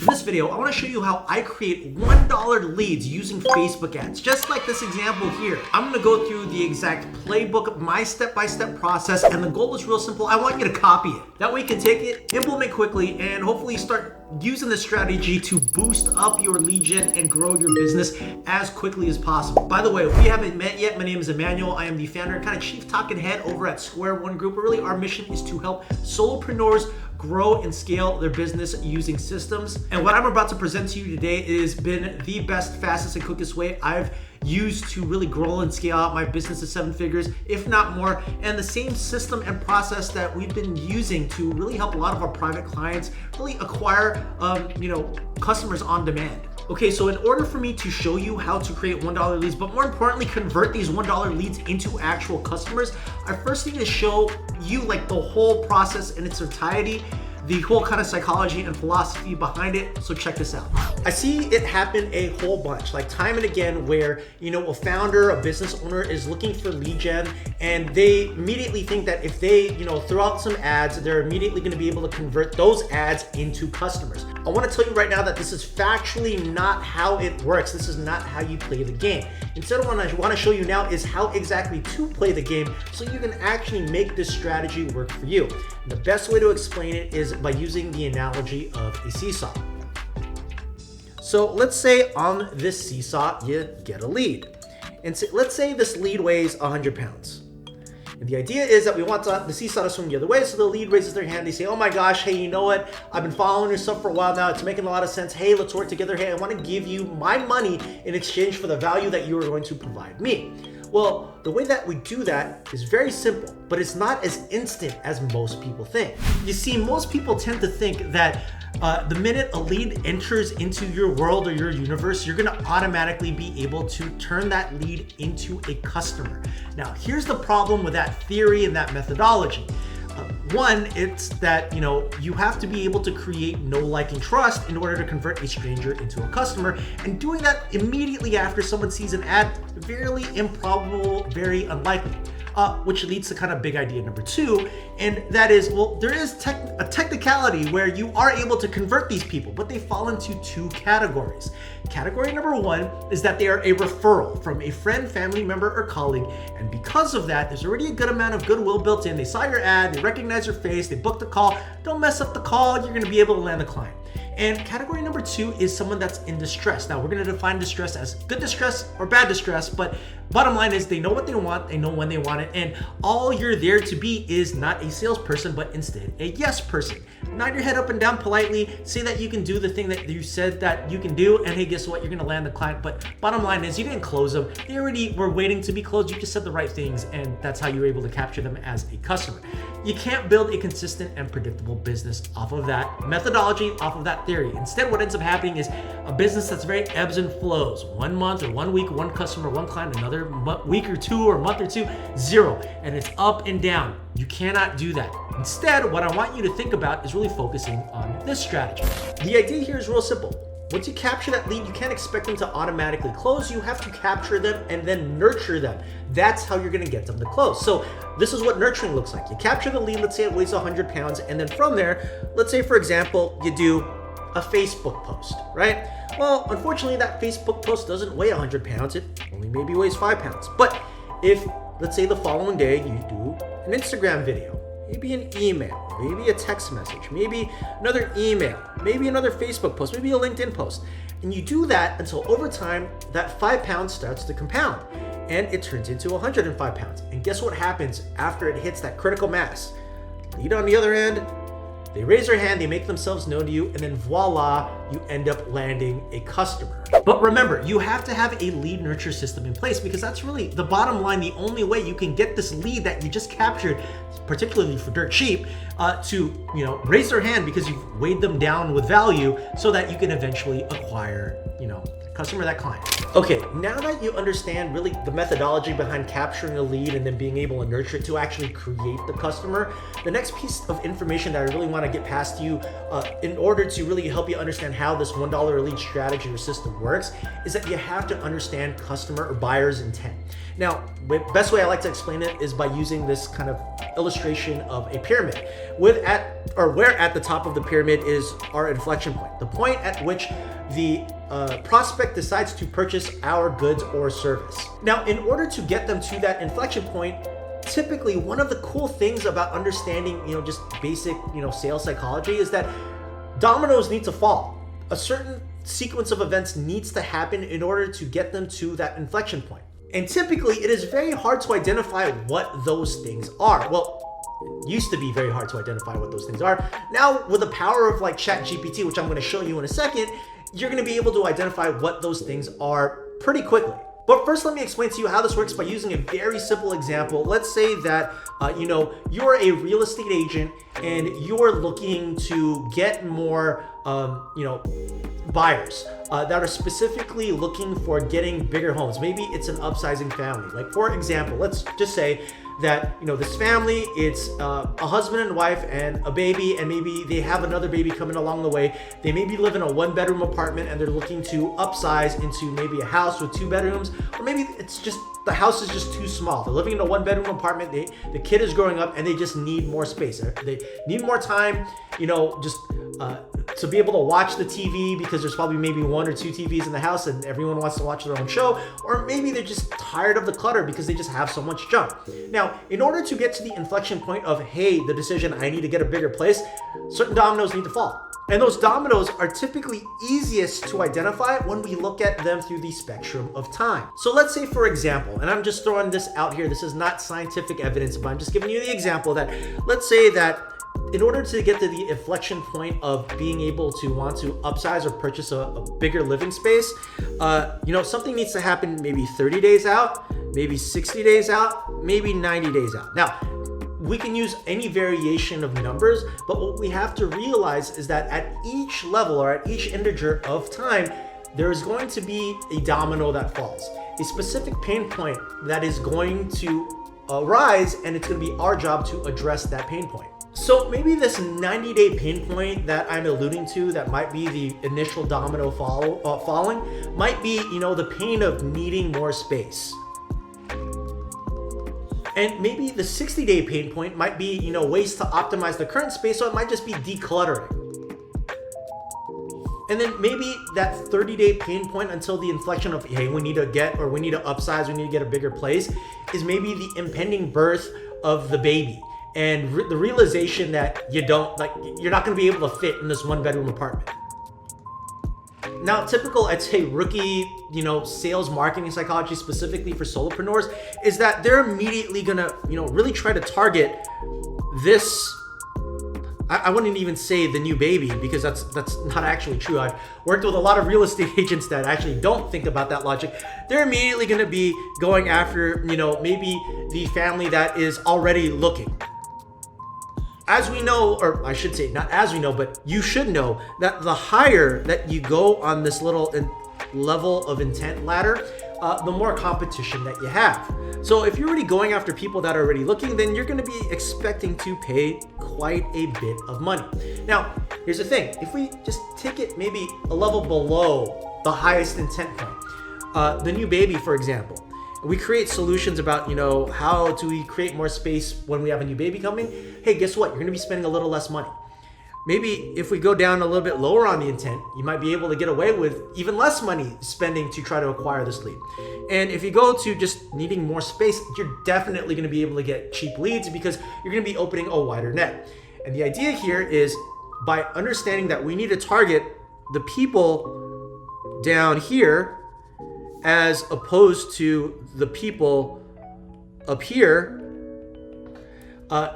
In this video, I want to show you how I create $1 leads using Facebook ads. Just like this example here, I'm going to go through the exact playbook, my step-by-step process, and the goal is real simple. I want you to copy it. That way you can take it, implement quickly, and hopefully start using this strategy to boost up your lead gen and grow your business as quickly as possible. By the way, if we haven't met yet, my name is Emmanuel. I am the founder and kind of chief talking head over at Square One Group. Really, our mission is to help solopreneurs grow and scale their business using systems. And what I'm about to present to you today has been the best, fastest, and quickest way I've used to really grow and scale out my business to 7 figures, if not more. And the same system and process that we've been using to really help a lot of our private clients really acquire, customers on demand. Okay, so in order for me to show you how to create $1 leads, but more importantly, convert these $1 leads into actual customers, I first need to show you like the whole process in its entirety, the whole kind of psychology and philosophy behind it. So check this out. I see it happen a whole bunch, like time and again, where a founder, a business owner is looking for lead gen, and they immediately think that if they throw out some ads, they're immediately going to be able to convert those ads into customers. I want to tell you right now that this is factually not how it works. This is not how you play the game. Instead, what I want to show you now is how exactly to play the game so you can actually make this strategy work for you. And the best way to explain it is by using the analogy of a seesaw. So let's say on this seesaw, you get a lead. And so let's say this lead weighs 100 pounds. And the idea is that we want the seesaw to swing the other way. So the lead raises their hand. They say, oh my gosh, hey, you know what? I've been following your stuff for a while now. It's making a lot of sense. Hey, let's work together. Hey, I want to give you my money in exchange for the value that you are going to provide me. Well, the way that we do that is very simple, but it's not as instant as most people think. You see, most people tend to think that the minute a lead enters into your world or your universe, you're gonna automatically be able to turn that lead into a customer. Now, here's the problem with that theory and that methodology. One, it's that you have to be able to create know, like, and trust in order to convert a stranger into a customer, and doing that immediately after someone sees an ad, very improbable, very unlikely. Which leads to kind of big idea number 2, and that is, well, there is a technicality where you are able to convert these people, but they fall into 2 categories. Category number 1 is that they are a referral from a friend, family member, or colleague, and because of that, there's already a good amount of goodwill built in. They saw your ad, they recognize your face, they booked the call. Don't mess up the call, you're gonna be able to land the client. And category number 2 is someone that's in distress. Now, we're gonna define distress as good distress or bad distress, but bottom line is they know what they want, they know when they want it, and all you're there to be is not a salesperson, but instead a yes person. Nod your head up and down politely, say that you can do the thing that you said that you can do, and hey, guess what? You're gonna land the client, but bottom line is you didn't close them. They already were waiting to be closed. You just said the right things, and that's how you were able to capture them as a customer. You can't build a consistent and predictable business off of that methodology, off of that theory. Instead, what ends up happening is a business that's very ebbs and flows. 1 month or 1 week, 1 customer, 1 client, another week or 2 or month or 2, 0. And it's up and down. You cannot do that. Instead, what I want you to think about is really focusing on this strategy. The idea here is real simple. Once you capture that lead, you can't expect them to automatically close. You have to capture them and then nurture them. That's how you're gonna get them to close. So this is what nurturing looks like. You capture the lead, let's say it weighs 100 pounds, and then from there, let's say for example, you do a Facebook post, right? Well, unfortunately that Facebook post doesn't weigh 100 pounds, it only maybe weighs 5 pounds. But if, let's say the following day you do an Instagram video, maybe an email, maybe a text message, maybe another email, maybe another Facebook post, maybe a LinkedIn post. And you do that until over time, that 5 pounds starts to compound and it turns into 105 pounds. And guess what happens after it hits that critical mass? Lead on the other end, they raise their hand, they make themselves known to you, and then voila, you end up landing a customer. But remember, you have to have a lead nurture system in place because that's really the bottom line, the only way you can get this lead that you just captured, particularly for dirt cheap, to raise their hand because you've weighed them down with value so that you can eventually acquire, customer, that client. Okay, now that you understand really the methodology behind capturing a lead and then being able to nurture it to actually create the customer, the next piece of information that I really want to get past you in order to really help you understand how this $1 a lead strategy or system works is that you have to understand customer or buyer's intent. Now, the best way I like to explain it is by using this kind of illustration of a pyramid, where at the top of the pyramid is our inflection point, the point at which the prospect decides to purchase our goods or service. Now, in order to get them to that inflection point, typically one of the cool things about understanding, just basic, sales psychology is that dominoes need to fall. A certain sequence of events needs to happen in order to get them to that inflection point. And typically it is very hard to identify what those things are. Well, it used to be very hard to identify what those things are. Now, with the power of like ChatGPT, which I'm going to show you in a second, you're going to be able to identify what those things are pretty quickly. But first, let me explain to you how this works by using a very simple example. Let's say that, you're a real estate agent and you're looking to get more, buyers that are specifically looking for getting bigger homes. Maybe it's an upsizing family. Like, for example, let's just say that, this family, it's a husband and wife and a baby, and maybe they have another baby coming along the way. They maybe live in a 1-bedroom apartment and they're looking to upsize into maybe a house with 2 bedrooms, or maybe it's just the house is just too small. They're living in a 1-bedroom apartment. The kid is growing up and they just need more space. They need more time, to be able to watch the TV, because there's probably maybe 1 or 2 TVs in the house and everyone wants to watch their own show. Or maybe they're just tired of the clutter because they just have so much junk. Now, in order to get to the inflection point of, hey, the decision, I need to get a bigger place, certain dominoes need to fall. And those dominoes are typically easiest to identify when we look at them through the spectrum of time. So let's say, for example, and I'm just throwing this out here, this is not scientific evidence, but I'm just giving you the example that, let's say that in order to get to the inflection point of being able to want to upsize or purchase a bigger living space, something needs to happen maybe 30 days out, maybe 60 days out, maybe 90 days out. Now, we can use any variation of numbers, but what we have to realize is that at each level or at each integer of time, there is going to be a domino that falls, a specific pain point that is going to arise, and it's going to be our job to address that pain point. So maybe this 90-day pain point that I'm alluding to, that might be the initial domino falling, might be, the pain of needing more space. And maybe the 60-day pain point might be, ways to optimize the current space, so it might just be decluttering. And then maybe that 30-day pain point until the inflection of, hey, we need to upsize, we need to get a bigger place, is maybe the impending birth of the baby. And the realization that you're not going to be able to fit in this 1-bedroom apartment. Now, typical, I'd say, rookie, sales marketing psychology, specifically for solopreneurs, is that they're immediately going to, really try to target this. I wouldn't even say the new baby, because that's not actually true. I've worked with a lot of real estate agents that actually don't think about that logic. They're immediately going to be going after, maybe the family that is already looking. As we know, or I should say, not as we know, but you should know that the higher that you go on this little level of intent ladder, the more competition that you have. So if you're already going after people that are already looking, then you're going to be expecting to pay quite a bit of money. Now, here's the thing. If we just take it maybe a level below the highest intent point, the new baby, for example, we create solutions about, how do we create more space when we have a new baby coming? Hey, guess what? You're going to be spending a little less money. Maybe if we go down a little bit lower on the intent, you might be able to get away with even less money spending to try to acquire this lead. And if you go to just needing more space, you're definitely going to be able to get cheap leads, because you're going to be opening a wider net. And the idea here is, by understanding that we need to target the people down here as opposed to the people up here,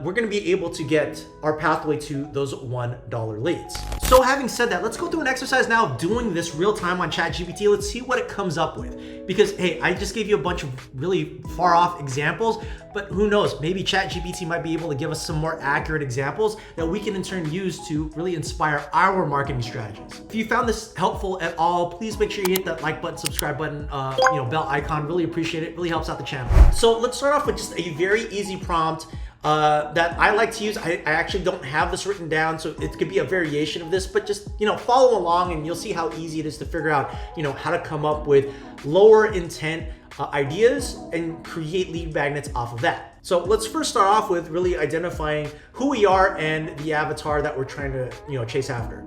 we're going to be able to get our pathway to those $1 leads. So having said that, let's go through an exercise now of doing this real time on ChatGPT. Let's see what it comes up with. Because, hey, I just gave you a bunch of really far off examples, but who knows, maybe ChatGPT might be able to give us some more accurate examples that we can in turn use to really inspire our marketing strategies. If you found this helpful at all, please make sure you hit that like button, subscribe button, bell icon. Really appreciate it. Really helps out the channel. So let's start off with just a very easy prompt. that I like to use. I actually don't have this written down, so it could be a variation of this, but just, follow along and you'll see how easy it is to figure out, how to come up with lower intent ideas and create lead magnets off of that. So let's first start off with really identifying who we are and the avatar that we're trying to, chase after.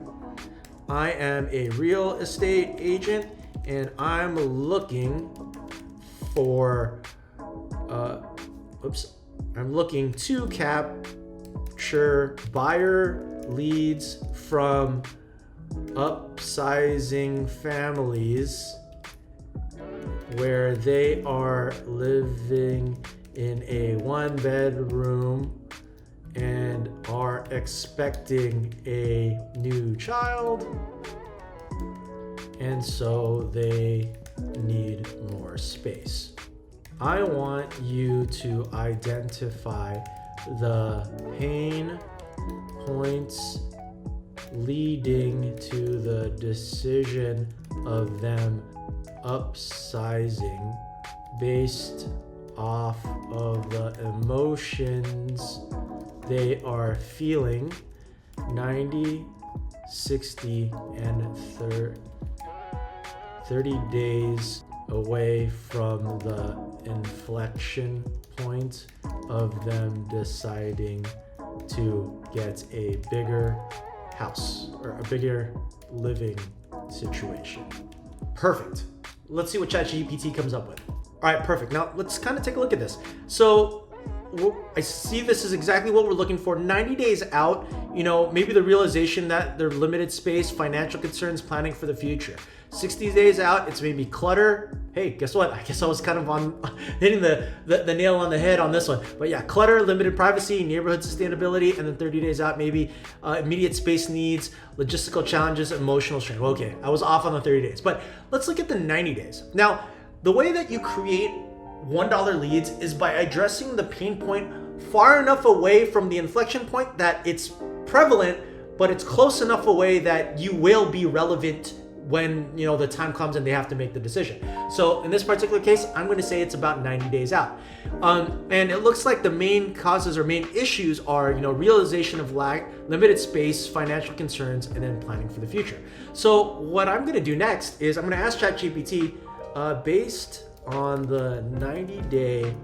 I am a real estate agent and I'm looking for, I'm looking to capture buyer leads from upsizing families where they are living in a 1-bedroom and are expecting a new child, and so they need more space. I want you to identify the pain points leading to the decision of them upsizing based off of the emotions they are feeling 90, 60, and 30 days away from the inflection point of them deciding to get a bigger house or a bigger living situation. Perfect. Let's see what ChatGPT comes up with. All right, perfect. Now let's kind of take a look at this. So I see this is exactly what we're looking for. 90 days out, maybe the realization that they're limited space, financial concerns, planning for the future. 60 days out, it's maybe clutter. Hey, guess what? I guess I was kind of on hitting the nail on the head on this one. But yeah, clutter, limited privacy, neighborhood sustainability, and then 30 days out, maybe immediate space needs, logistical challenges, emotional strain. Okay, I was off on the 30 days. But let's look at the 90 days. Now, the way that you create $1 leads is by addressing the pain point far enough away from the inflection point that it's prevalent, but it's close enough away that you will be relevant when the time comes and they have to make the decision. So in this particular case, I'm going to say it's about 90 days out. And it looks like the main causes or main issues are realization of lack, limited space, financial concerns, and then planning for the future. So what I'm going to do next is I'm going to ask ChatGPT, based on the 90-day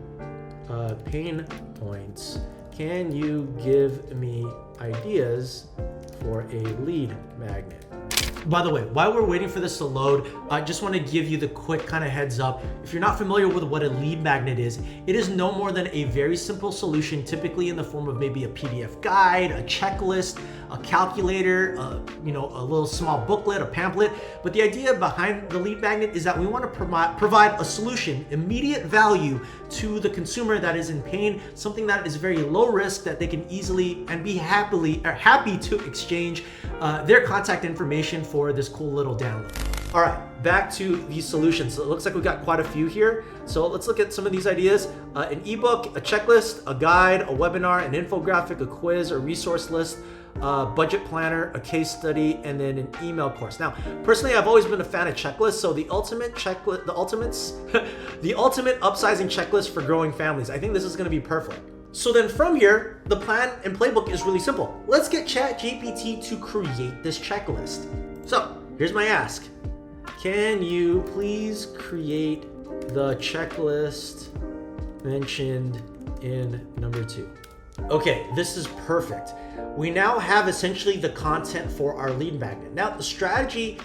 pain points, can you give me ideas for a lead magnet? By the way, while we're waiting for this to load, I just want to give you the quick kind of heads up. If you're not familiar with what a lead magnet is, it is no more than a very simple solution, typically in the form of maybe a PDF guide, a checklist, a calculator, a little small booklet, a pamphlet. But the idea behind the lead magnet is that we want to provide a solution, immediate value to the consumer that is in pain, something that is very low risk that they can easily and be happy to exchange their contact information for this cool little download. All right, back to these solutions. So it looks like we've got quite a few here. So let's look at some of these ideas. An ebook, a checklist, a guide, a webinar, an infographic, a quiz, a resource list, a budget planner, a case study, and then an email course. Now, personally, I've always been a fan of checklists. So the ultimate checklist, the ultimate upsizing checklist for growing families. I think this is going to be perfect. So then from here, the plan and playbook is really simple. Let's get ChatGPT to create this checklist. So here's my ask. Can you please create the checklist mentioned in number 2? Okay, this is perfect. We now have essentially the content for our lead magnet. Now, the strategy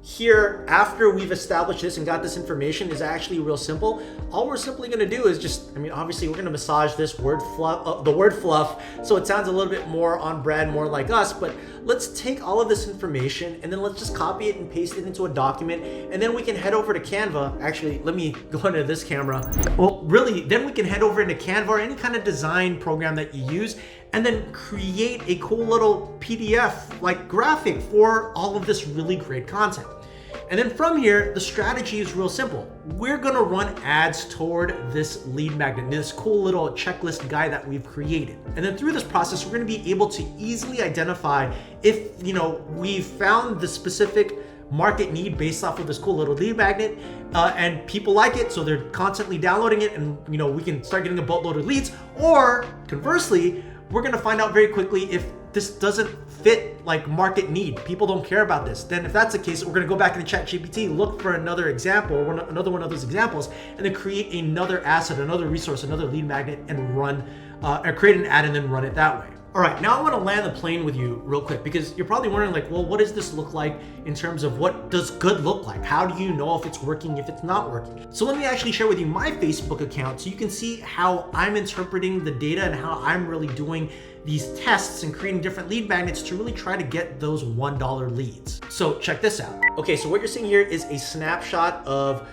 here, after we've established this and got this information, is actually real simple. All we're simply going to do is just, obviously we're going to massage this word fluff, the word fluff, so it sounds a little bit more on brand, more like us. But let's take all of this information and then let's just copy it and paste it into a document, and then we can head over to Canva. Actually, let me go into this camera. Well, really, then we can head over into Canva or any kind of design program that you use, and then create a cool little PDF like graphic for all of this really great content. And then from here, the strategy is real simple. We're gonna run ads toward this lead magnet, this cool little checklist guide that we've created. And then through this process, we're gonna be able to easily identify if we've found the specific market need based off of this cool little lead magnet, and people like it, so they're constantly downloading it, and we can start getting a boatload of leads. Or conversely, we're gonna find out very quickly if this doesn't fit like market need. People don't care about this. Then if that's the case, we're gonna go back into ChatGPT, look for another example, or another one of those examples, and then create another asset, another resource, another lead magnet, and run, or create an ad and then run it that way. All right, now I want to land the plane with you real quick, because you're probably wondering like, well, what does this look like in terms of what does good look like? How do you know if it's working, if it's not working? So let me actually share with you my Facebook account so you can see how I'm interpreting the data and how I'm really doing these tests and creating different lead magnets to really try to get those $1 leads. So check this out. Okay, so what you're seeing here is a snapshot of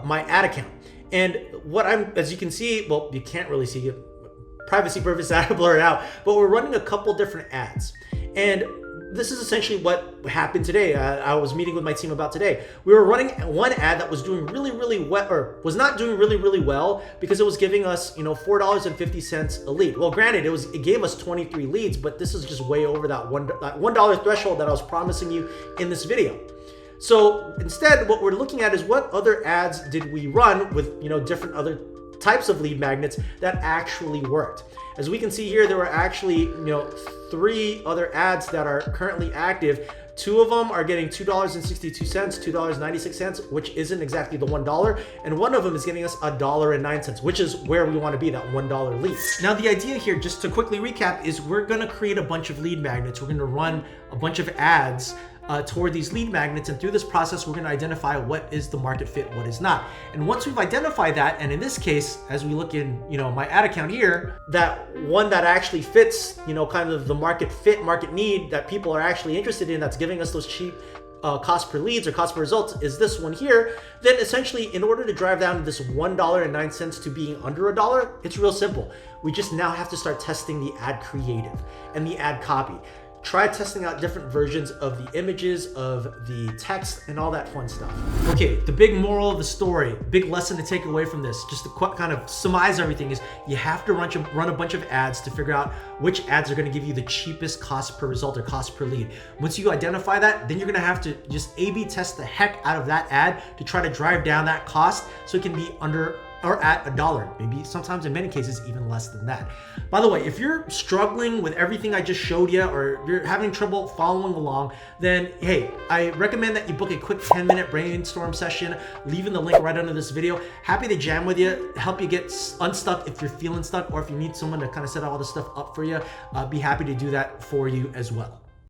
my ad account. And what as you can see, well, you can't really see it, privacy purposes, I blur it out, but we're running a couple different ads. And this is essentially what happened today. I was meeting with my team about today. We were running one ad that was doing really well, or was not doing really well, because it was giving us, $4.50 a lead. Well, granted, it gave us 23 leads, but this is just way over that $1 threshold that I was promising you in this video. So instead, what we're looking at is what other ads did we run with, different other types of lead magnets that actually worked. As we can see here, there were actually 3 other ads that are currently active. 2 of them are getting $2.62, $2.96, which isn't exactly the $1, and one of them is getting us $1.09, which is where we want to be, that $1 lead. Now the idea here, just to quickly recap, is we're going to create a bunch of lead magnets. We're going to run a bunch of ads toward these lead magnets, and through this process we're going to identify what is the market fit, what is not. And once we've identified that, and in this case, as we look in my ad account here, that one that actually fits kind of the market fit, market need that people are actually interested in, that's giving us those cheap cost per leads or cost per results, is this one here. Then essentially, in order to drive down this $1.09 to being under $1, it's real simple. We just now have to start testing the ad creative and the ad copy. Try testing out different versions of the images, of the text, and all that fun stuff. Okay, the big moral of the story, big lesson to take away from this, just to kind of surmise everything, is you have to run a bunch of ads to figure out which ads are going to give you the cheapest cost per result or cost per lead. Once you identify that, then you're going to have to just A/B test the heck out of that ad to try to drive down that cost so it can be under or at $1, maybe sometimes in many cases even less than that. By the way, if you're struggling with everything I just showed you, or you're having trouble following along, then hey, I recommend that you book a quick 10-minute brainstorm session, leaving the link right under this video. Happy to jam with you, help you get unstuck if you're feeling stuck, or if you need someone to kind of set all this stuff up for you, be happy to do that for you as well.